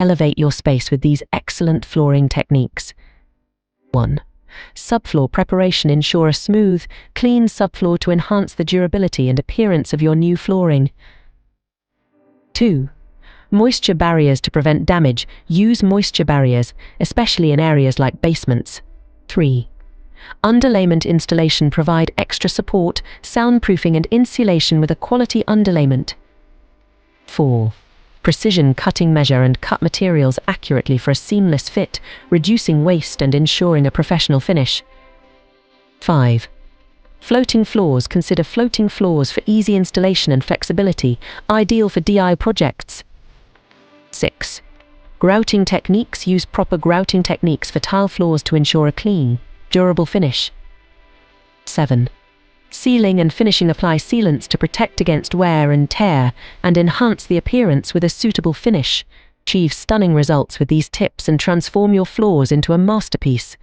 Elevate your space with these excellent flooring techniques. 1. Subfloor preparation. Ensure a smooth, clean subfloor to enhance the durability and appearance of your new flooring. 2. Moisture barriers. To prevent damage, use moisture barriers, especially in areas like basements. 3. Underlayment installation. Provide extra support, soundproofing and insulation with a quality underlayment. 4. Precision cutting. Measure and cut materials accurately for a seamless fit, reducing waste and ensuring a professional finish. 5. Floating floors. Consider floating floors for easy installation and flexibility, ideal for DIY projects. 6. Grouting techniques. Use proper grouting techniques for tile floors to ensure a clean, durable finish. 7. Sealing and finishing. Apply sealants to protect against wear and tear and enhance the appearance with a suitable finish. Achieve stunning results with these tips and transform your floors into a masterpiece.